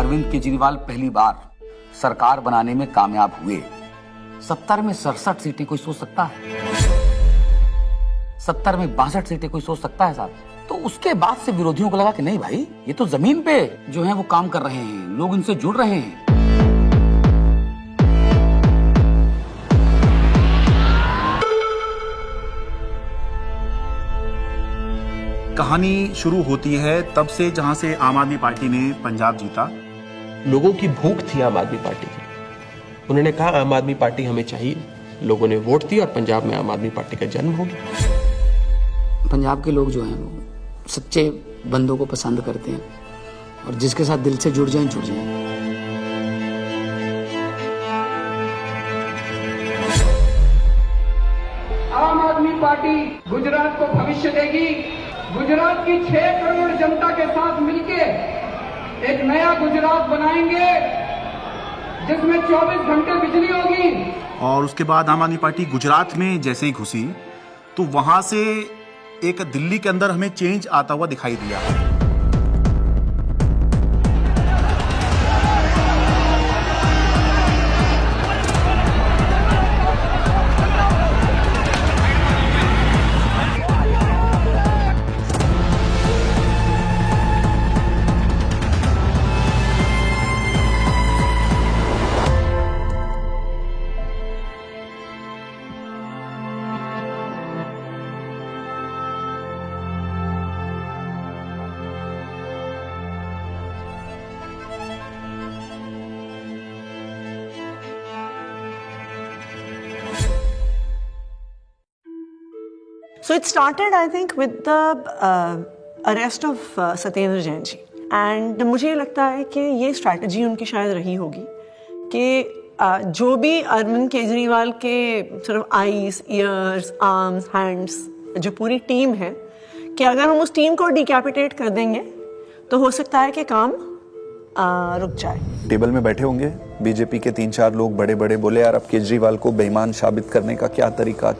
अरविंद केजरीवाल पहली बार सरकार बनाने में कामयाब हुए, 70 में 67 सीटें कोई सोच सकता है? 70 में 62 सीटें कोई सोच सकता है साहब? तो उसके बाद से विरोधियों को लगा कि नहीं भाई, ये तो जमीन पे जो है वो काम कर रहे हैं, लोग इनसे जुड़ रहे हैं। कहानी शुरू होती है तब से जहां से आम आदमी पार्टी ने पंजाब जीता। लोगों की भूख थी आम आदमी पार्टी की, उन्होंने कहा आम आदमी पार्टी हमें चाहिए, लोगों ने वोट दी और पंजाब में आम आदमी पार्टी का जन्म हो गया। पंजाब के लोग जो हैं वो सच्चे बंदों को पसंद करते हैं और जिसके साथ दिल से जुड़ जाएं जुड़ जाएं। आम आदमी पार्टी गुजरात को भविष्य देगी। गुजरात की 6 करोड़ जनता के साथ मिलके एक नया गुजरात बनाएंगे जिसमें 24 घंटे बिजली होगी। और उसके बाद आम आदमी पार्टी गुजरात में जैसे ही घुसी तो वहां से एक दिल्ली के अंदर हमें चेंज आता हुआ दिखाई दिया। So it started, I think, with the arrest of Satyendra Jain ji, and मुझे ये लगता है कि ये स्ट्रैटेजी उनकी शायद रही होगी कि जो भी अरविंद केजरीवाल के सिर्फ आईज, ईयर्स, आर्म्स, हैंड्स, जो पूरी टीम है, कि अगर हम उस टीम को डिकैपिटेट कर देंगे तो हो सकता है कि काम रुक जाए। टेबल में बैठे होंगे बीजेपी के 3-4 लोग बड़े बड़े, बोले यार अब केजरीवाल को बेईमान साबित करने का क्या तरीका।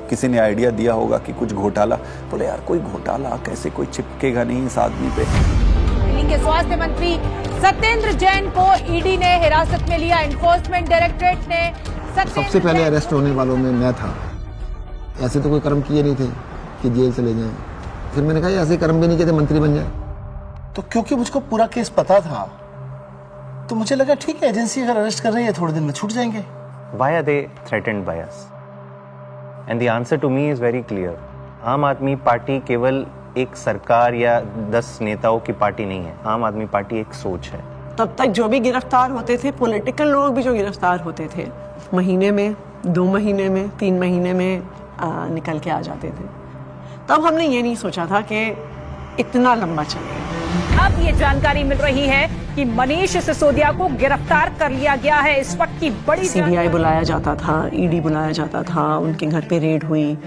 किसी ने आइडिया दिया होगा कि कुछ घोटाला, बोले यार कोई घोटाला कैसे, कोई चिपकेगा नहीं इस आदमी पे। दिल्ली के स्वास्थ्य मंत्री सत्येंद्र जैन को ईडी ने हिरासत में लिया। एनफोर्समेंट डायरेक्टरेट ने सबसे पहले अरेस्ट होने वालों में मैं था। ऐसे तो कोई कर्म किए नहीं थे कि जेल चले जाएं। फिर मैंने कहा ऐसे कर्म भी नहीं किए थे मंत्री बन जाए। तो क्योंकि मुझको पूरा केस पता था तो मुझे लगा ठीक है, एजेंसी अगर अरेस्ट कर रही है थोड़े दिन में छूट जाएंगे। Why are they threatened by us? And the answer to me is very clear. आम आदमी पार्टी केवल एक सरकार या 10 नेताओं की पार्टी नहीं है। आम आदमी पार्टी एक सोच है। तब तक जो भी गिरफ्तार होते थे, पॉलिटिकल लोग भी जो गिरफ्तार होते थे, महीने में, 2 महीने में, 3 महीने में निकल के आ जाते थे। तब हमने ये नहीं सोचा था कि इतना लंबा चलेगा। अब ये जानकारी मिल रही है कि मनीष सिसोदिया को गिरफ्तार कर लिया गया है। इस वक्त की बड़ी सीबीआई बुलाया जाता था, ईडी बुलाया जाता था, उनके घर पे रेड हुई,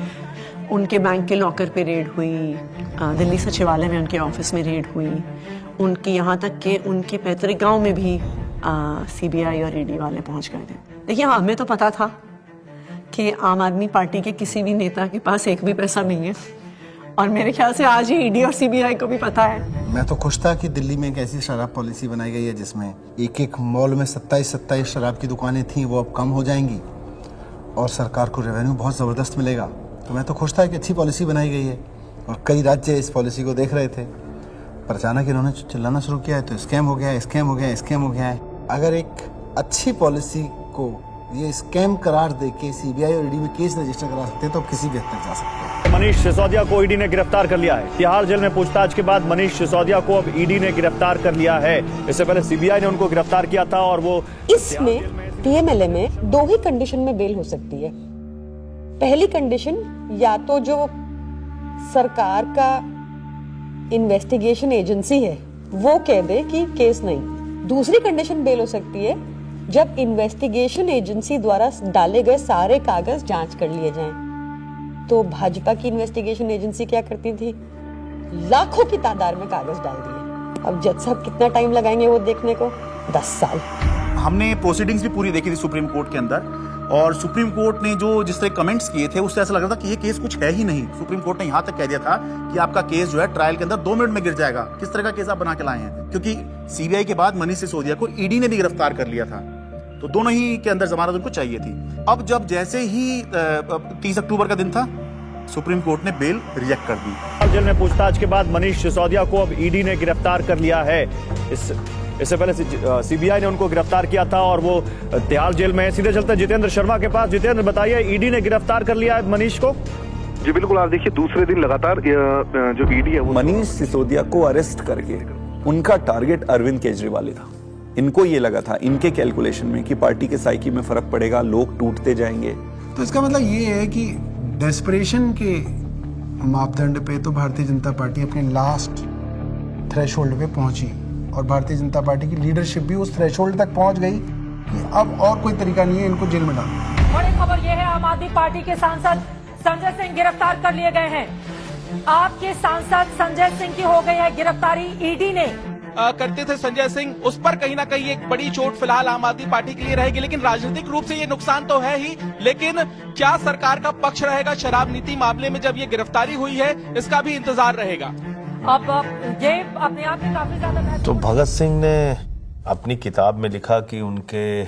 उनके बैंक के लॉकर पे रेड हुई, दिल्ली सचिवालय में उनके ऑफिस में रेड हुई, उनकी यहाँ तक कि उनके पैतृक गांव में भी सीबीआई और ईडी वाले पहुंच गए थे। देखिए हमें तो पता था कि आम आदमी पार्टी के किसी भी नेता के पास एक भी पैसा नहीं है, और मेरे ख्याल से आज ही ईडी और सीबीआई को भी पता है। मैं तो खुश था कि दिल्ली में एक ऐसी शराब पॉलिसी बनाई गई है जिसमें एक मॉल में 27 शराब की दुकानें थी, वो अब कम हो जाएंगी और सरकार को रेवेन्यू बहुत ज़बरदस्त मिलेगा। तो मैं तो खुश था कि अच्छी पॉलिसी बनाई गई है और कई राज्य इस पॉलिसी को देख रहे थे। पर अचानक इन्होंने चिल्लाना शुरू किया है तो स्कैम हो गया है। अगर एक अच्छी पॉलिसी को ये स्कैम करार देके सीबीआई और ईडी में केस रजिस्टर करा सकते हैं तो किसी भी हद तक जा सकते हैं। मनीष सिसोदिया को ईडी ने गिरफ्तार कर लिया है। तिहाड़ जेल में पूछताछ के बाद मनीष सिसोदिया को अब ईडी ने गिरफ्तार कर लिया है। इससे पहले सीबीआई ने उनको गिरफ्तार किया था और वो इसमें पीएमएलए में 2 ही कंडीशन में बेल हो सकती है। पहली कंडीशन या तो जो सरकार का इन्वेस्टिगेशन एजेंसी है वो कह दे कि केस नहीं। दूसरी कंडीशन बेल हो सकती है जब इन्वेस्टिगेशन एजेंसी द्वारा डाले गए सारे कागज जांच कर लिए जाएं। तो भाजपा की इन्वेस्टिगेशन एजेंसी क्या करती थी, लाखों की तादाद में कागज डाल दिए। अब जज साहब कितना टाइम लगाएंगे वो देखने को, 10 साल। हमने प्रोसीडिंग्स भी पूरी देखी थी सुप्रीम कोर्ट के अंदर और सुप्रीम कोर्ट ने जो जिस तरह कमेंट्स किए थे उससे ऐसा लग रहा था कि ये केस कुछ है ही नहीं। सुप्रीम कोर्ट ने यहां तक कह दिया था कि आपका केस जो है ट्रायल के अंदर 2 मिनट में गिर जाएगा। किस तरह का केस आप बना के लाए हैं? क्योंकि सीबीआई के बाद मनीष सिसोदिया को ईडी ने भी गिरफ्तार कर लिया था, तो दोनों ही के अंदर जमानत उनको चाहिए थी। अब जब जैसे ही 30 अक्टूबर का दिन था, सुप्रीम कोर्ट ने बेल रिजेक्ट कर दी। जेल में पूछताछ के बाद मनीष सिसोदिया को अब ईडी ने गिरफ्तार कर लिया है। इससे पहले सीबीआई ने उनको गिरफ्तार किया था और वो तिहाड़ जेल में है। सीधे चलते जितेंद्र शर्मा के पास। जितेंद्र, बताइए, ईडी ने गिरफ्तार कर लिया है मनीष को? जी बिल्कुल, आप देखिए दूसरे दिन लगातार जो ईडी है वो मनीष सिसोदिया को अरेस्ट करके उनका टारगेट अरविंद केजरीवाल ही था। इनको ये लगा था, इनके कैलकुलेशन में, कि पार्टी के साइकी में फर्क पड़ेगा, लोग टूटते जाएंगे। तो इसका मतलब ये है कि डेस्परेशन के मापदंड पे तो भारतीय जनता पार्टी अपने लास्ट थ्रेशोल्ड पे पहुंची और भारतीय जनता पार्टी की लीडरशिप भी उस थ्रेशोल्ड तक पहुंच गई कि अब और कोई तरीका नहीं है इनको जेल में डालना। बड़ी खबर यह है, आम आदमी पार्टी के सांसद संजय सिंह गिरफ्तार कर लिए गए हैं। आपके सांसद संजय सिंह की हो गई है गिरफ्तारी। ईडी ने करते थे संजय सिंह, उस पर कहीं ना कहीं एक बड़ी चोट फिलहाल आम आदमी पार्टी के लिए रहेगी, लेकिन राजनीतिक रूप से ये नुकसान तो है ही, लेकिन क्या सरकार का पक्ष रहेगा शराब नीति मामले में जब ये गिरफ्तारी हुई है, इसका भी इंतजार रहेगा। अब ये अपने आप में काफी ज्यादा तो भगत सिंह ने अपनी किताब में लिखा कि उनके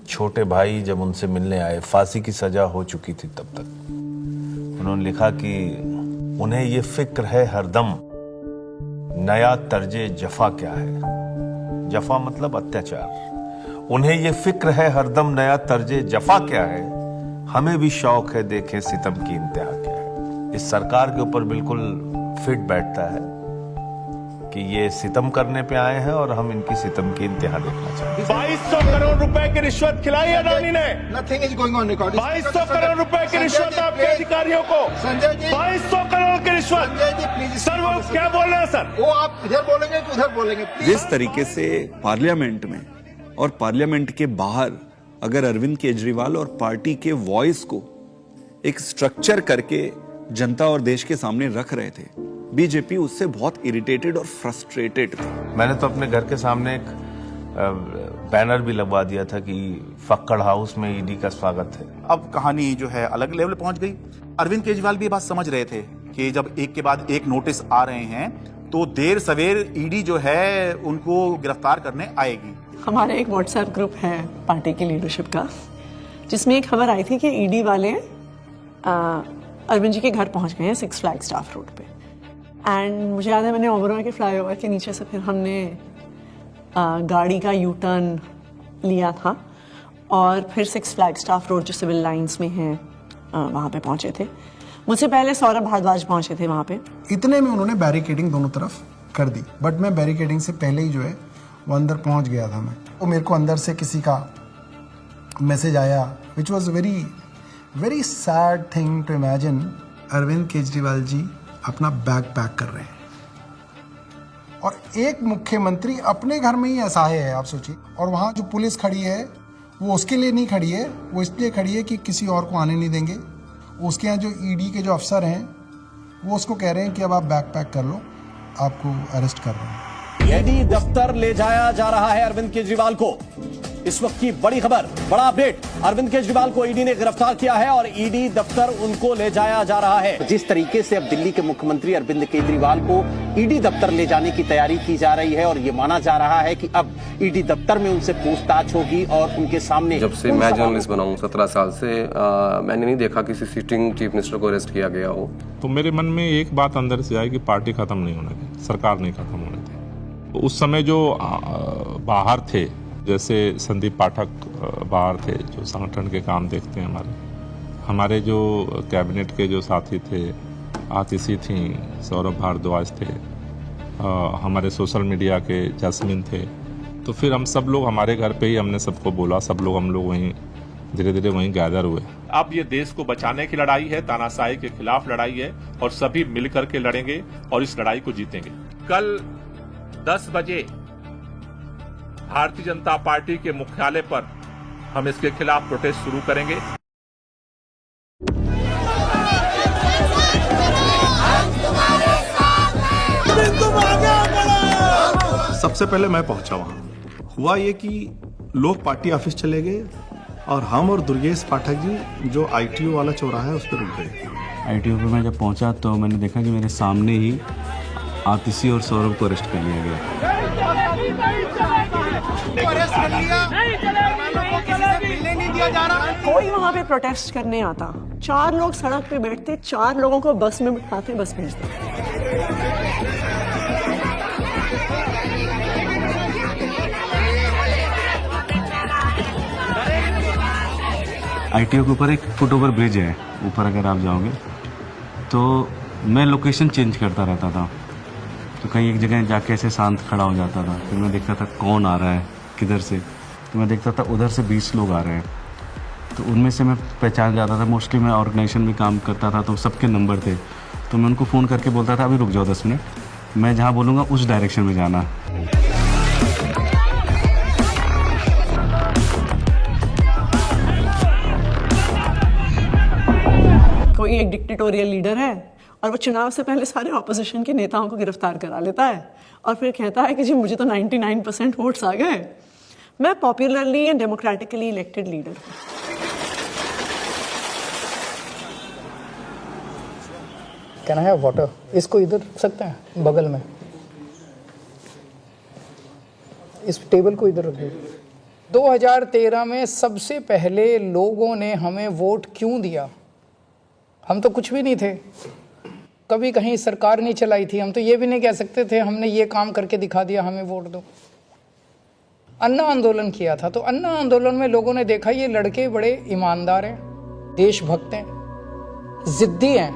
छोटे भाई जब उनसे मिलने आए, फांसी की सजा हो चुकी थी तब तक, उन्होंने लिखा कि उन्हें ये फिक्र है हरदम नया तर्जे जफा क्या है। जफा मतलब अत्याचार। उन्हें ये फिक्र है हरदम नया तर्जे जफा क्या है, हमें भी शौक है देखें सितम की इंतहा क्या है। इस सरकार के ऊपर बिल्कुल फिट बैठता है कि ये सितम करने पे आए हैं और हम इनकी सितम की इंतहा देखना चाहते हैं। 2200 करोड़ रुपए की रिश्वत खिलाई अडानी ने। Nothing is going on record. 2200 crore रुपए की रिश्वत आपके अधिकारियों को। संजय जी, 2200 करोड़ की रिश्वत। संजय जी प्लीज। सर वो क्या बोल रहे हैं सर? वो आप इधर बोलेंगे कि उधर बोलेंगे? जिस तरीके से पार्लियामेंट में और पार्लियामेंट के बाहर अगर अरविंद केजरीवाल और पार्टी के वॉइस को एक स्ट्रक्चर करके जनता और देश के सामने रख रहे थे, बीजेपी उससे बहुत इरिटेटेड और फ्रस्ट्रेटेड थी। मैंने तो अपने घर के सामने एक बैनर भी लगवा दिया था कि फक्कड़ हाउस में ईडी का स्वागत है। अब कहानी जो है अलग लेवल पे पहुंच गई। अरविंद केजरीवाल भी ये बात समझ रहे थे कि जब एक के बाद एक नोटिस आ रहे हैं तो देर सवेर ईडी जो है उनको गिरफ्तार करने आएगी। हमारा एक व्हाट्सएप ग्रुप है पार्टी की लीडरशिप का, जिसमें एक खबर आई थी कि ईडी वाले अरविंद जी के घर पहुंच गए हैं 6 फ्लैग स्टाफ रोड पे। एंड मुझे याद है मैंने ओबरॉय के फ्लाईओवर के नीचे से फिर हमने गाड़ी का यू टर्न लिया था और फिर 6 फ्लैग स्टाफ रोड जो सिविल लाइंस में है वहाँ पे पहुँचे थे। मुझसे पहले सौरभ भारद्वाज पहुँचे थे वहाँ पे। इतने में उन्होंने बैरिकेडिंग दोनों तरफ कर दी, बट मैं बैरिकेडिंग से पहले ही जो है वो अंदर पहुँच गया था। मैं वो मेरे को अंदर से किसी का मैसेज आया which was very sad thing to imagine. Arvind Kejriwal ji अपना बैग पैक कर रहे हैं और एक मुख्यमंत्री अपने घर में ही असहाय है, आप सोचिए। और वहाँ जो पुलिस खड़ी है वो उसके लिए नहीं खड़ी है, वो इसलिए खड़ी है कि किसी और को आने नहीं देंगे। उसके यहाँ जो ईडी के जो अफसर हैं वो उसको कह रहे हैं कि अब आप बैग पैक कर लो, आपको अरेस्ट कर रहे हैं। ईडी दफ्तर ले जाया जा रहा है अरविंद केजरीवाल को। इस वक्त की बड़ी खबर, बड़ा अपडेट, अरविंद केजरीवाल को ईडी ने गिरफ्तार किया है और ईडी दफ्तर उनको ले जाया जा रहा है। जिस तरीके से अब दिल्ली के मुख्यमंत्री अरविंद केजरीवाल को ईडी दफ्तर ले जाने की तैयारी की जा रही है और ये माना जा रहा है कि अब ईडी दफ्तर में उनसे पूछताछ होगी और उनके सामने। जब से मैं जर्नलिस्ट बना हूं 17 साल से, मैंने नहीं देखा किसी सिटिंग चीफ मिनिस्टर को अरेस्ट किया गया हो। तो मेरे मन में एक बात अंदर से आई कि पार्टी खत्म नहीं होने दी, सरकार नहीं खत्म होने दी। उस समय जो बाहर थे, जैसे संदीप पाठक बाहर थे जो संगठन के काम देखते हैं, हमारे जो कैबिनेट के जो साथी थे, आतिशी थी, सौरभ भारद्वाज थे, हमारे सोशल मीडिया के जैस्मिन थे। तो फिर हम सब लोग हमारे घर पे ही हमने सबको बोला, सब लोग हम लोग वहीं धीरे धीरे वहीं गैदर हुए। अब ये देश को बचाने की लड़ाई है, तानाशाही के खिलाफ लड़ाई है और सभी मिलकर के लड़ेंगे और इस लड़ाई को जीतेंगे। कल 10 बजे भारतीय जनता पार्टी के मुख्यालय पर हम इसके खिलाफ प्रोटेस्ट शुरू करेंगे। सबसे पहले मैं पहुंचा वहां। हुआ ये कि लोग पार्टी ऑफिस चले गए और हम और दुर्गेश पाठक जी जो ITO वाला चौराहा है उस पर रुक गए। ITO पे मैं जब पहुंचा तो मैंने देखा कि मेरे सामने ही आतिशी और सौरभ को अरेस्ट कर लिया गया। कोई वहाँ पे प्रोटेस्ट करने आता, 4 लोग सड़क पे बैठते, 4 लोगों को बस में बिठाते, बस भेजते। ITO के ऊपर एक फुटओवर ब्रिज है, ऊपर अगर आप जाओगे तो मैं लोकेशन चेंज करता रहता था, तो कहीं एक जगह जाके ऐसे शांत खड़ा हो जाता था, फिर मैं देखता था कौन आ रहा है किधर से, तो मैं देखता था उधर से 20 लोग आ रहे हैं, तो उनमें से मैं पहचान जाता था। मोस्टली मैं ऑर्गेनाइजेशन में काम करता था तो सबके नंबर थे, तो मैं उनको फ़ोन करके बोलता था अभी रुक जाओ 10 मिनट, मैं जहाँ बोलूँगा उस डायरेक्शन में जाना। कोई एक डिक्टेटोरियल लीडर है और वो चुनाव से पहले सारे ऑपोजिशन के नेताओं को गिरफ्तार करा लेता है और फिर कहता है कि जी मुझे तो 99% वोट्स आ गए, मैं popularly and democratically elected leader हूँ। कहना है वाटर, इसको इधर रख सकते हैं बगल में, इस टेबल को इधर रख दो। 2013 में सबसे पहले लोगों ने हमें वोट क्यों दिया? हम तो कुछ भी नहीं थे, कभी कहीं सरकार नहीं चलाई थी, हम तो ये भी नहीं कह सकते थे हमने ये काम करके दिखा दिया हमें वोट दो। अन्ना आंदोलन किया था, तो अन्ना आंदोलन में लोगों ने देखा ये लड़के बड़े ईमानदार हैं, देशभक्त हैं, जिद्दी हैं,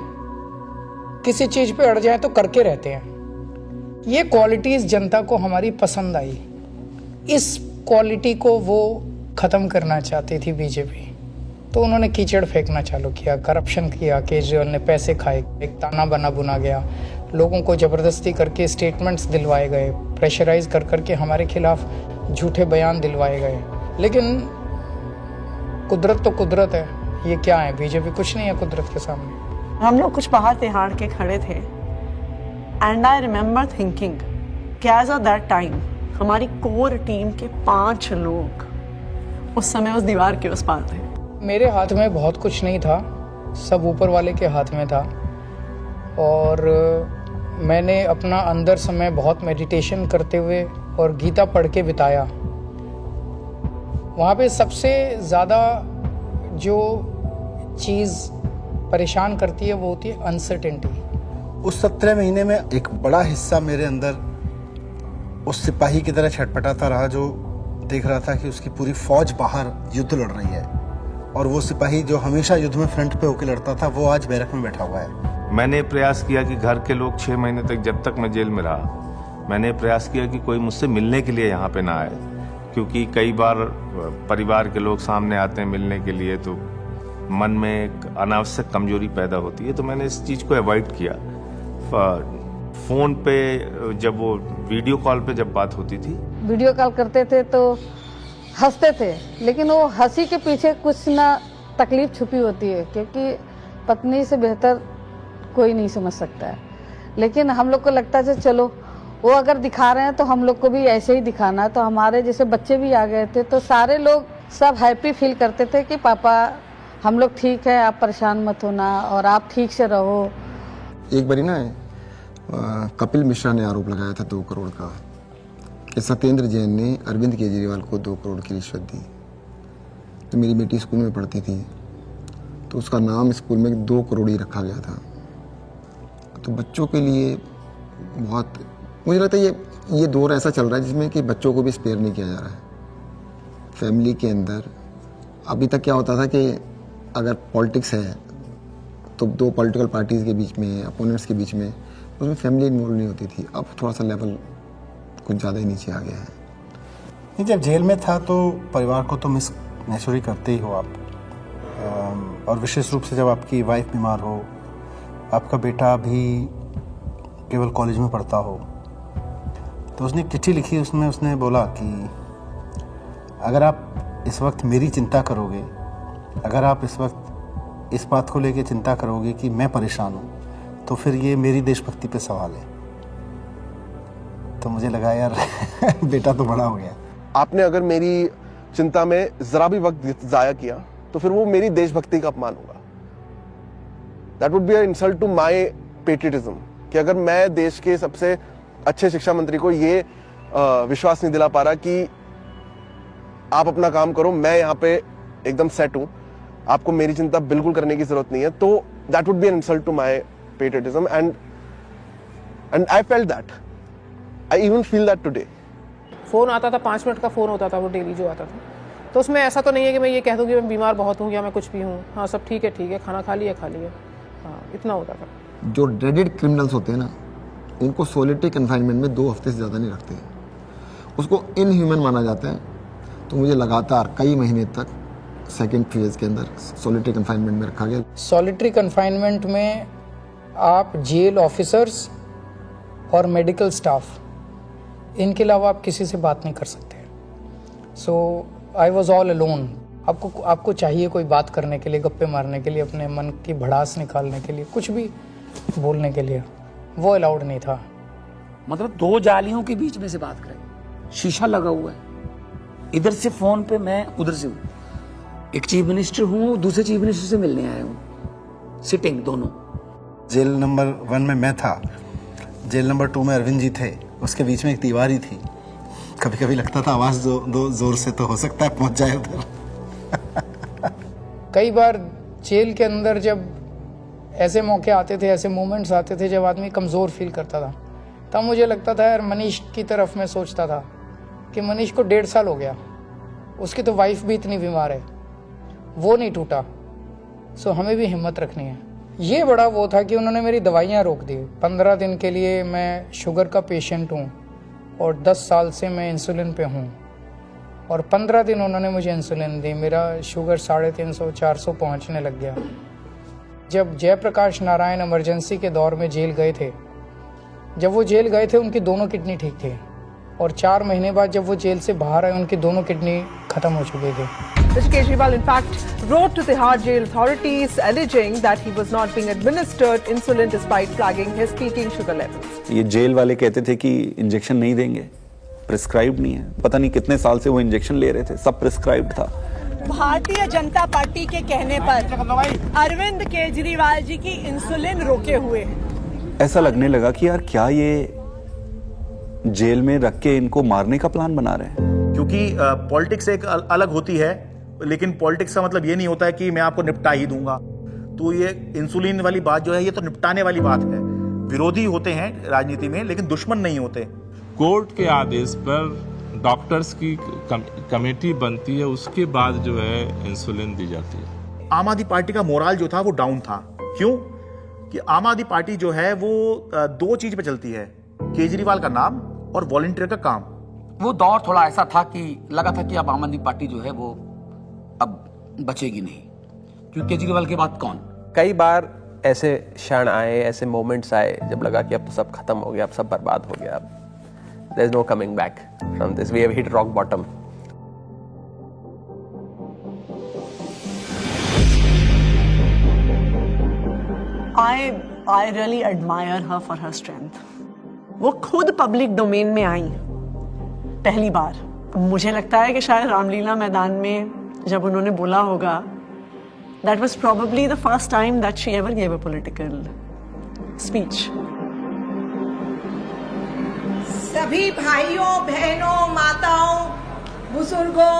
किसी चीज पे अड़ जाए तो करके रहते हैं। ये क्वालिटीज जनता को हमारी पसंद आई, इस क्वालिटी को वो खत्म करना चाहती थी बीजेपी, तो उन्होंने कीचड़ फेंकना चालू किया, करप्शन किया, केजरीवाल ने पैसे खाए, एक ताना बना बुना गया, लोगों को ज़बरदस्ती करके स्टेटमेंट्स दिलवाए गए, प्रेशराइज कर करके हमारे खिलाफ झूठे बयान दिलवाए गए। लेकिन कुदरत तो कुदरत है, ये क्या है, बीजेपी कुछ नहीं है कुदरत के सामने। हम लोग कुछ बाहर तिहाड़ के खड़े थे एंड आई रिमेंबर थिंकिंग कि एज ऑफ दैट टाइम हमारी कोर टीम के 5 लोग उस समय उस दीवार के उस पार थे। मेरे हाथ में बहुत कुछ नहीं था, सब ऊपर वाले के हाथ में था, और मैंने अपना अंदर समय बहुत मेडिटेशन करते हुए और गीता पढ़ के बिताया। वहाँ पे सबसे ज़्यादा जो चीज़ परेशान करती है वो होती है अनसर्टेनिटी। उस 17 महीने में एक बड़ा हिस्सा मेरे अंदर उस सिपाही की तरह छटपटाता रहा जो देख रहा था कि उसकी पूरी फौज बाहर युद्ध लड़ रही है, और वो सिपाही जो हमेशा युद्ध में फ्रंट पे होकर लड़ता था वो आज बैरक में बैठा हुआ है। मैंने प्रयास किया कि घर के लोग 6 महीने तक, जब तक मैं जेल में रहा, मैंने प्रयास किया कि कोई मुझसे मिलने के लिए यहाँ पे ना आए, क्योंकि कई बार परिवार के लोग सामने आते हैं मिलने के लिए तो मन में एक अनावश्यक कमजोरी पैदा होती है, तो मैंने इस चीज़ को अवॉइड किया। फ़ोन पे जब वो वीडियो कॉल पे जब बात होती थी, वीडियो कॉल करते थे तो हंसते थे, लेकिन वो हंसी के पीछे कुछ ना तकलीफ छुपी होती है, क्योंकि पत्नी से बेहतर कोई नहीं समझ सकता है। लेकिन हम लोग को लगता है चलो वो अगर दिखा रहे हैं तो हम लोग को भी ऐसे ही दिखाना। तो हमारे जैसे बच्चे भी आ गए थे, तो सारे लोग सब हैप्पी फील करते थे कि पापा हम लोग ठीक है, आप परेशान मत होना और आप ठीक से रहो। एक बारी ना कपिल मिश्रा ने आरोप लगाया था 2 करोड़ का कि सत्येंद्र जैन ने अरविंद केजरीवाल को 2 करोड़ की रिश्वत दी। तो मेरी बेटी स्कूल में पढ़ती थी, तो उसका नाम स्कूल में 2 करोड़ ही रखा गया था। तो बच्चों के लिए बहुत, मुझे लगता है ये दौर ऐसा चल रहा है जिसमें कि बच्चों को भी स्पेयर नहीं किया जा रहा है। फैमिली के अंदर अभी तक क्या होता था कि अगर पॉलिटिक्स है तो 2 पॉलिटिकल पार्टीज़ के बीच में, अपोनेंट्स के बीच में, उसमें फैमिली इन्वॉल्व नहीं होती थी। अब थोड़ा सा लेवल कुछ ज़्यादा ही नीचे आ गया है। नहीं, जब जेल में था तो परिवार को तो मिस नेचुरली करते ही हो आप, और विशेष रूप से जब आपकी वाइफ बीमार हो, आपका बेटा भी केवल कॉलेज में पढ़ता हो। तो उसने चिट्ठी लिखी, उसमें उसने बोला कि अगर आप इस वक्त मेरी चिंता करोगे, अगर आप इस वक्त इस बात को लेके चिंता करोगे कि मैं परेशान हूँ, तो फिर ये मेरी देशभक्ति पे सवाल है। तो मुझे लगा यार बेटा तो बड़ा हो गया। आपने अगर मेरी चिंता में जरा भी वक्त जाया किया तो फिर वो मेरी देशभक्ति का अपमान होगा। That would be a insult to my patriotism कि अगर मैं देश के सबसे अच्छे शिक्षा मंत्री को ये विश्वास नहीं दिला पा रहा कि आप अपना काम करो, मैं यहाँ पे एकदम सेट हूं, आपको मेरी चिंता बिल्कुल करने की जरूरत नहीं है, तो that would be an insult to my patriotism and I felt that, I even feel that today. Phone आता था, 5 मिनट का फ़ोन होता था वो डेली जो आता था, तो उसमें ऐसा तो नहीं है कि मैं ये कह दूँ कि मैं बीमार बहुत हूँ या मैं कुछ भी हूँ, हाँ सब ठीक है, खाना खा लिया, हाँ इतना होता था। जो ड्रेडेड क्रिमिनल्स होते हैं ना, उनको सोलिटरी कन्फाइनमेंट में 2 हफ्ते से ज़्यादा नहीं रखते, उसको इनह्यूमन माना जाता है। तो मुझे लगातार कई महीने तक सेकेंड फेज के अंदर सॉलिटरी कन्फाइनमेंट में रखा गया। सॉलिटरी कन्फाइनमेंट में आप जेल ऑफिसर्स और मेडिकल स्टाफ, इनके अलावा आप किसी से बात नहीं कर सकते। सो आई वॉज ऑल अलोन। आपको चाहिए कोई बात करने के लिए, गप्पे मारने के लिए, अपने मन की भड़ास निकालने के लिए, कुछ भी बोलने के लिए, वो अलाउड नहीं था। मतलब 2 जालियों के बीच में से बात करें, शीशा लगा हुआ है, इधर से फोन पे मैं उधर से हूँ, एक चीफ मिनिस्टर हूँ, दूसरे चीफ मिनिस्टर से मिलने आया हूँ, सिटिंग दोनों। जेल नंबर 1 में मैं था, जेल नंबर 2 में अरविंद जी थे, उसके बीच में एक दीवार ही थी। कभी कभी लगता था आवाज दो जोर से तो हो सकता है पहुंच जाए उधर। कई बार जेल के अंदर जब ऐसे मौके आते थे, ऐसे मोमेंट्स आते थे जब आदमी कमज़ोर फील करता था, तब मुझे लगता था यार मनीष की तरफ मैं सोचता था कि मनीष को 1.5 साल हो गया, उसकी तो वाइफ भी इतनी बीमार है, वो नहीं टूटा, सो हमें भी हिम्मत रखनी है। ये बड़ा वो था कि उन्होंने मेरी दवाइयाँ रोक दी। 15 दिन के लिए मैं शुगर का पेशेंट हूँ और 10 साल से मैं इंसुलिन पे हूँ, और 15 दिन उन्होंने मुझे इंसुलिन दी, मेरा शुगर 350-400 पहुँचने लग गया। जब जयप्रकाश नारायण इमरजेंसी के दौर में जेल गए थे, जब वो जेल गए थे उनकी दोनों किडनी ठीक थी, और 4 महीने बाद जब वो जेल से बाहर आए उनकी दोनों किडनी खत्म हो चुकी थी। Mr. Kejriwal, in fact, wrote to the Tihar jail authorities alleging that he was not being administered insulin despite flagging his peaking sugar levels. ये जेल वाले कहते थे कि इंजेक्शन नहीं देंगे, प्रिस्क्राइब्ड नहीं है। पता नहीं कितने साल से वो इंजेक्शन ले रहे थे, सब प्रिस्क्राइब्ड था। भारतीय जनता पार्टी के कहने पर अरविंद केजरीवाल जी की इंसुलिन रोके हुए हैं। ऐसा लगने लगा कि यार क्या ये जेल में रख के इनको मारने का प्लान बना रहे हैं। क्योंकि पॉलिटिक्स एक अलग होती है, लेकिन पॉलिटिक्स का मतलब ये नहीं होता है कि मैं आपको निपटा ही दूंगा। तो ये इंसुलिन वाली बात जो है, ये तो निपटाने वाली बात है। विरोधी होते हैं राजनीति में, लेकिन दुश्मन नहीं होते। कोर्ट के आदेश पर डॉक्टर्स की कमेटी बनती है, उसके बाद जो है इंसुलिन दी जाती है। आम आदमी पार्टी का मोराल जो था वो डाउन था। क्यों? कि आम आदमी पार्टी जो है वो 2 चीज पे चलती है, केजरीवाल का नाम और वॉलंटियर का काम। वो दौर थोड़ा ऐसा था कि लगा था कि अब आम आदमी पार्टी जो है वो अब बचेगी नहीं, क्योंकि केजरीवाल के बाद कौन। कई बार ऐसे क्षण आए, ऐसे मोमेंट्स आए जब लगा कि अब तो सब खत्म हो गया, अब सब बर्बाद हो गया, अब there is no coming back from this, we have hit rock bottom. I really admire her for her strength. वो खुद पब्लिक डोमेन में आई पहली बार। मुझे लगता है कि शायद रामलीला मैदान में जब उन्होंने बोला होगा, that was probably the first time that she ever gave a political speech. सभी भाइयों, बहनों, माताओं, बुजुर्गों,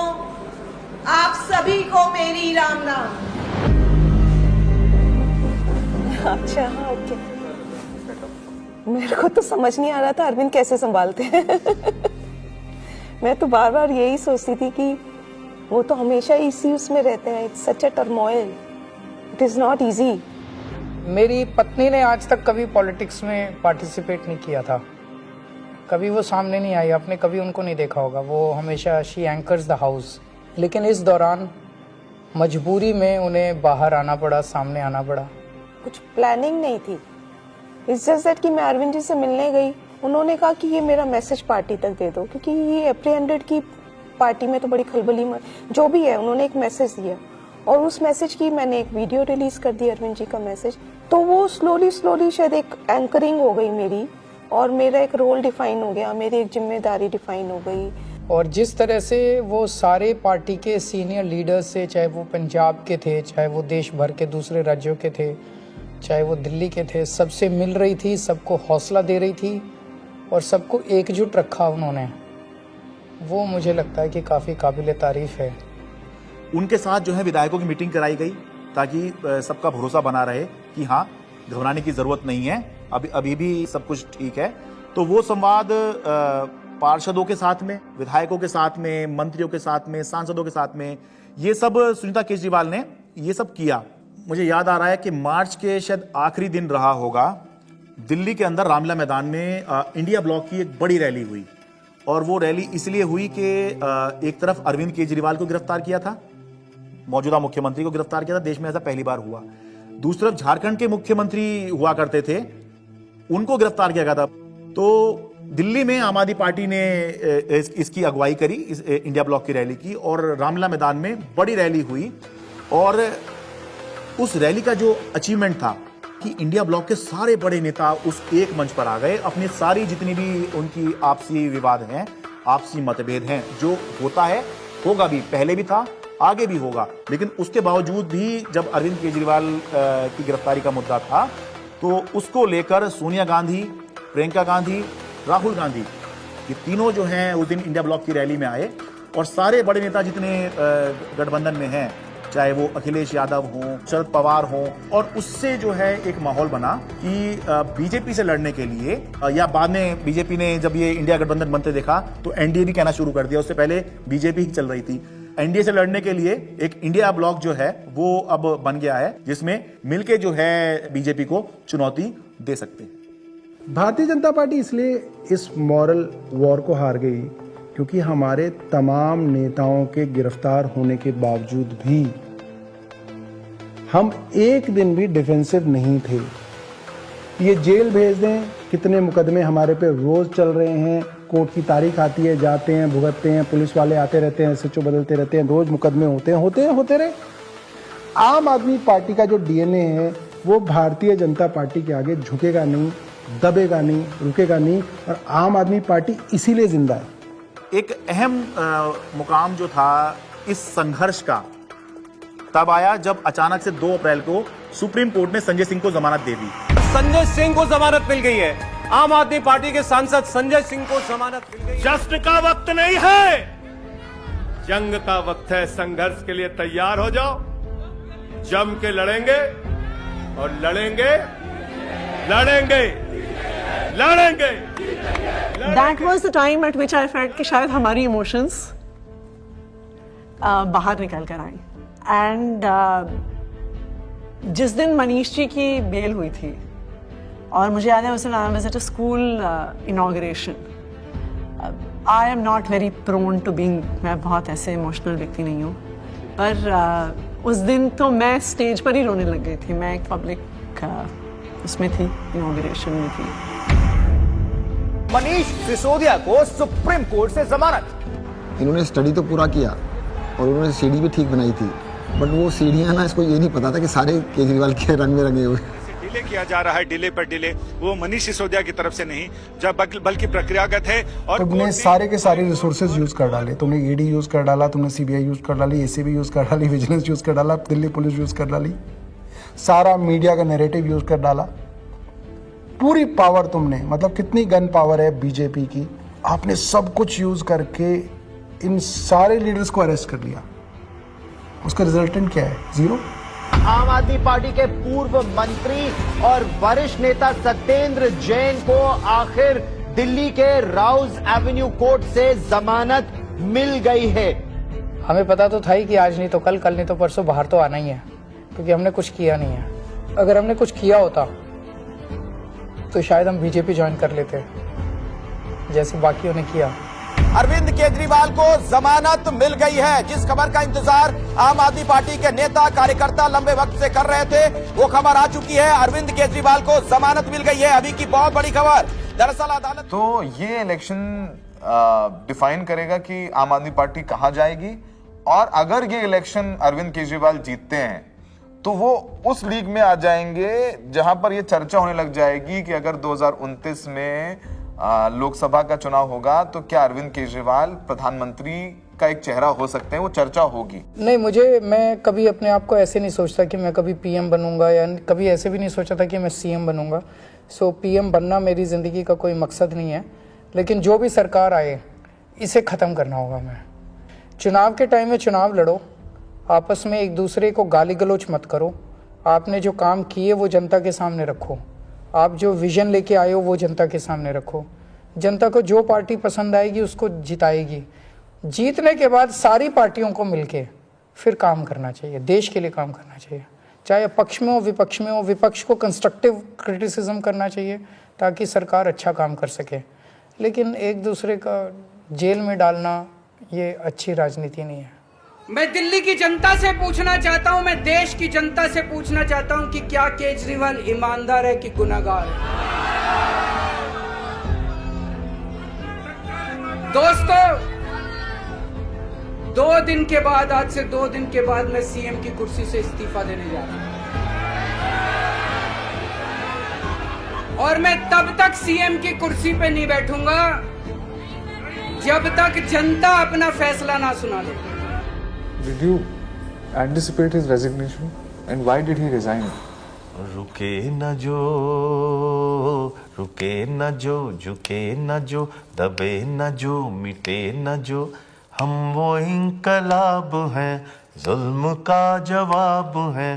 आप सभी को मेरी राम राम। अच्छा, हाँ, ओके। मेरे को तो समझ नहीं आ रहा था अरविंद कैसे संभालते हैं। मैं तो बार बार यही सोचती थी कि वो तो हमेशा इसी उसमें रहते हैं। It's such a turmoil, it is not easy. मेरी पत्नी ने आज तक कभी पॉलिटिक्स में पार्टिसिपेट नहीं किया था, कभी वो सामने नहीं आई, आपने कभी उनको नहीं देखा होगा। वो हमेशा शी एंकर्स द हाउस, लेकिन इस दौरान मजबूरी में उन्हें बाहर आना पड़ा, सामने आना पड़ा। कुछ प्लानिंग नहीं थी, इट्स जस्ट दैट कि मैं अरविंद जी से मिलने गई, उन्होंने कहा कि ये मेरा मैसेज पार्टी तक दे दो, क्योंकि ये एप्रीहेंडेड की पार्टी में तो बड़ी खलबली जो भी है। उन्होंने एक मैसेज दिया और उस मैसेज की मैंने एक वीडियो रिलीज कर दी, अरविंद जी का मैसेज। तो वो स्लोली शायद एक एंकरिंग हो गई मेरी, और मेरा एक रोल डिफाइन हो गया, मेरी एक जिम्मेदारी डिफाइन हो गई। और जिस तरह से वो सारे पार्टी के सीनियर लीडर्स से, चाहे वो पंजाब के थे, चाहे वो देश भर के दूसरे राज्यों के थे, चाहे वो दिल्ली के थे, सबसे मिल रही थी, सबको हौसला दे रही थी और सबको एकजुट रखा उन्होंने, वो मुझे लगता है कि काफ़ी काबिल तारीफ़ है। उनके साथ जो है विधायकों की मीटिंग कराई गई ताकि सबका भरोसा बना रहे कि हाँ, घबराने की ज़रूरत नहीं है, अभी भी सब कुछ ठीक है। तो वो संवाद पार्षदों के साथ में, विधायकों के साथ में, मंत्रियों के साथ में, सांसदों के साथ में, ये सब सुनीता केजरीवाल ने ये सब किया। मुझे याद आ रहा है कि मार्च के शायद आखिरी दिन रहा होगा, दिल्ली के अंदर रामलीला मैदान में इंडिया ब्लॉक की एक बड़ी रैली हुई और वो रैली इसलिए हुई कि एक तरफ अरविंद केजरीवाल को गिरफ्तार किया था, मौजूदा मुख्यमंत्री को गिरफ्तार किया था, देश में ऐसा पहली बार हुआ। दूसरी तरफ झारखंड के मुख्यमंत्री हुआ करते थे, उनको गिरफ्तार किया गया था। तो दिल्ली में आम आदमी पार्टी ने इसकी अगुवाई करी, इस इंडिया ब्लॉक की रैली की, और रामलीला मैदान में बड़ी रैली हुई। और उस रैली का जो अचीवमेंट था कि इंडिया ब्लॉक के सारे बड़े नेता उस एक मंच पर आ गए, अपनी सारी जितनी भी उनकी आपसी विवाद हैं, आपसी मतभेद हैं, जो होता है, होगा भी, पहले भी था, आगे भी होगा, लेकिन उसके बावजूद भी जब अरविंद केजरीवाल की गिरफ्तारी का मुद्दा था तो उसको लेकर सोनिया गांधी, प्रियंका गांधी, राहुल गांधी, ये तीनों जो हैं उस दिन इंडिया ब्लॉक की रैली में आए और सारे बड़े नेता जितने गठबंधन में हैं, चाहे वो अखिलेश यादव हों, शरद पवार हों, और उससे जो है एक माहौल बना कि बीजेपी से लड़ने के लिए, या बाद में बीजेपी ने जब ये इंडिया गठबंधन बनते देखा तो एनडीए भी कहना शुरू कर दिया, उससे पहले बीजेपी ही चल रही थी। एनडीए से लड़ने के लिए एक इंडिया ब्लॉक जो है वो अब बन गया है, जिसमें मिलके जो है बीजेपी को चुनौती दे सकते हैं। भारतीय जनता पार्टी इसलिए इस मॉरल वॉर को हार गई क्योंकि हमारे तमाम नेताओं के गिरफ्तार होने के बावजूद भी हम एक दिन भी डिफेंसिव नहीं थे। ये जेल भेज दें, कितने मुकदमे हमारे पे रोज चल रहे हैं, कोर्ट की तारीख आती है, जाते हैं, भुगतते हैं, पुलिस वाले आते रहते हैं, एसएचओ बदलते रहते हैं, रोज मुकदमे होते रहे। आम आदमी पार्टी का जो डीएनए है वो भारतीय जनता पार्टी के आगे झुकेगा नहीं, दबेगा नहीं, रुकेगा नहीं, और आम आदमी पार्टी इसीलिए जिंदा है। एक अहम मुकाम जो था इस संघर्ष का तब आया जब अचानक से 2 अप्रैल को सुप्रीम कोर्ट ने संजय सिंह को जमानत दे दी। संजय सिंह को जमानत मिल गई है। आम आदमी पार्टी के सांसद संजय सिंह को जमानत मिल गई। जश्न का वक्त नहीं है, जंग का वक्त है। संघर्ष के लिए तैयार हो जाओ, जम के लड़ेंगे और लड़ेंगे। That was the time at which I felt कि शायद हमारी इमोशंस बाहर निकल कर आई। एंड जिस दिन मनीष जी की बेल हुई थी और मुझे याद है उस दिन I was at a school inauguration. I am not very prone to being, मैं बहुत ऐसे इमोशनल व्यक्ति नहीं हूँ, पर उस दिन तो मैं स्टेज पर ही रोने लग गई थी। मैं एक पब्लिक उसमें थी, इनॉग्रेशन में थी। मनीष सिसोदिया को सुप्रीम कोर्ट से जमानत। इन्होंने स्टडी तो पूरा किया और उन्होंने सीढ़ी भी ठीक बनाई थी, बट वो सीढ़ियाँ ना, इसको ये नहीं पता था कि सारे केजरीवाल के रंग में रंगे हुए। डिले किया जा रहा है, डिले पर डिले, वो मनीष सिसोदिया की तरफ से नहीं, जब बल्कि प्रक्रियागत है। और तुमने सारे के सारे रिसोर्सेज यूज कर डाले, तुमने ईडी यूज कर डाला, तुमने सीबीआई यूज कर डाली, एसीबी यूज कर डाली, विजिलेंस यूज कर डाला, दिल्ली पुलिस यूज कर डाली, सारा मीडिया का नैरेटिव यूज कर डाला, पूरी पावर तुमने, मतलब कितनी गन पावर है बीजेपी की, आपने सब कुछ यूज करके इन सारे लीडर्स को अरेस्ट कर लिया। उसका रिजल्टेंट क्या है? 0। आम आदमी पार्टी के पूर्व मंत्री और वरिष्ठ नेता सत्येंद्र जैन को आखिर दिल्ली के राउज एवेन्यू कोर्ट से जमानत मिल गई है। हमें पता तो था ही कि आज नहीं तो कल, कल नहीं तो परसों बाहर तो आना ही है, क्योंकि हमने कुछ किया नहीं है। अगर हमने कुछ किया होता तो शायद हम बीजेपी ज्वाइन कर लेते, जैसे बाकियों ने किया। अरविंद केजरीवाल को जमानत मिल गई है। जिस खबर का इंतजार आम आदमी पार्टी के नेता कार्यकर्ता लंबे वक्त से कर रहे थे, वो खबर आ चुकी है। अरविंद केजरीवाल को जमानत मिल गई है। अभी की बहुत बड़ी खबर, दरअसल अदालत तो ये इलेक्शन डिफाइन करेगा कि आम आदमी पार्टी कहां जाएगी, और अगर ये इलेक्शन अरविंद केजरीवाल जीतते हैं तो वो उस लीग में आ जाएंगे जहां पर ये चर्चा होने लग जाएगी कि अगर 2029 में लोकसभा का चुनाव होगा तो क्या अरविंद केजरीवाल प्रधानमंत्री का एक चेहरा हो सकते हैं, वो चर्चा होगी? नहीं, मैं कभी अपने आप को ऐसे नहीं सोचता कि मैं कभी पीएम बनूंगा, या कभी ऐसे भी नहीं सोचा था कि मैं सीएम बनूंगा। सो पीएम बनना मेरी ज़िंदगी का कोई मकसद नहीं है, लेकिन जो भी सरकार आए इसे ख़त्म करना होगा। मैं चुनाव के टाइम में चुनाव लड़ो, आपस में एक दूसरे को गाली गलौज मत करो, आपने जो काम किए वो जनता के सामने रखो, आप जो विजन लेके आए हो वो जनता के सामने रखो। जनता को जो पार्टी पसंद आएगी उसको जिताएगी। जीतने के बाद सारी पार्टियों को मिलके फिर काम करना चाहिए, देश के लिए काम करना चाहिए, चाहे पक्ष में हो विपक्ष में हो। विपक्ष को कंस्ट्रक्टिव क्रिटिसिज्म करना चाहिए ताकि सरकार अच्छा काम कर सके, लेकिन एक दूसरे का जेल में डालना ये अच्छी राजनीति नहीं है। मैं दिल्ली की जनता से पूछना चाहता हूं, मैं देश की जनता से पूछना चाहता हूं कि क्या केजरीवाल ईमानदार है कि गुनहगार है? दोस्तों, 2 दिन के बाद, आज से 2 दिन के बाद मैं सीएम की कुर्सी से इस्तीफा देने जा रहा हूं, और मैं तब तक सीएम की कुर्सी पे नहीं बैठूंगा जब तक जनता अपना फैसला ना सुना दे। Did you anticipate his resignation and why did he resign? रुके न जो, रुके न जो, झुके न जो, दबे न जो, मिटे न जो, हम वो इंकलाब हैं, जुल्म का जवाब हैं,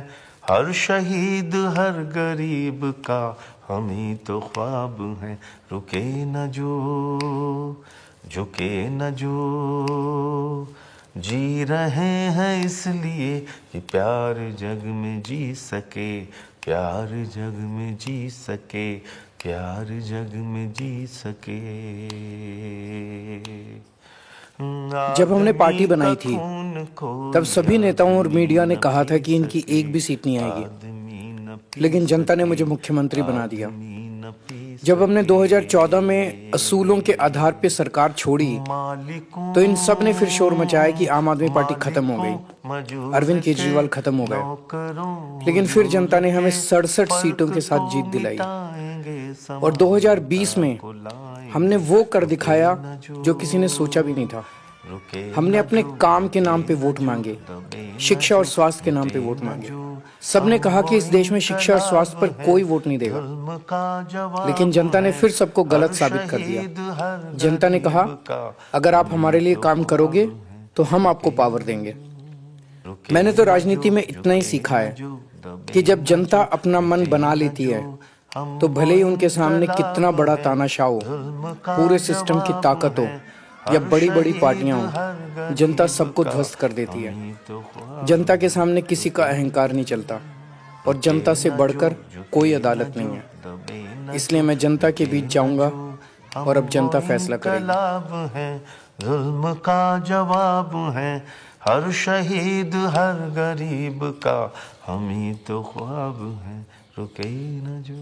हर शहीद हर गरीब का हम ही तो ख्वाब हैं। रुके न जो, झुके न जो, जी रहे हैं इसलिए कि प्यार जग में जी सके, प्यार जग में जी सके, प्यार जग में जी सके। जब हमने पार्टी बनाई थी तब सभी नेताओं और मीडिया ने कहा था कि इनकी एक भी सीट नहीं आएगी, लेकिन जनता ने मुझे मुख्यमंत्री बना दिया। जब हमने 2014 में असूलों के आधार पर सरकार छोड़ी तो इन सब ने फिर शोर मचाया कि आम आदमी पार्टी खत्म हो गई, अरविंद केजरीवाल खत्म हो गए। लेकिन फिर जनता ने हमें 67 सीटों के साथ जीत दिलाई, और 2020 में हमने वो कर दिखाया जो किसी ने सोचा भी नहीं था। हमने अपने काम के नाम पे वोट मांगे, शिक्षा और स्वास्थ्य के नाम पे वोट मांगे। सबने कहा कि इस देश में शिक्षा और स्वास्थ्य पर कोई वोट नहीं देगा, लेकिन जनता ने फिर सबको गलत साबित कर दिया। जनता ने कहा, अगर आप हमारे लिए काम करोगे तो हम आपको पावर देंगे। मैंने तो राजनीति में इतना ही सीखा है कि जब जनता अपना मन बना लेती है तो भले ही उनके सामने कितना बड़ा तानाशाह हो, पूरे सिस्टम की ताकत हो या बड़ी बड़ी पार्टियां हों, जनता सबको ध्वस्त कर देती है। जनता के सामने किसी का अहंकार नहीं चलता, और जनता से बढ़कर कोई अदालत नहीं है। इसलिए मैं जनता के बीच जाऊंगा और अब जनता फैसला करेगी। जुल्म का जवाब है, हर शहीद हर गरीब का हम ही तो ख्वाब हैं। रुके न जो।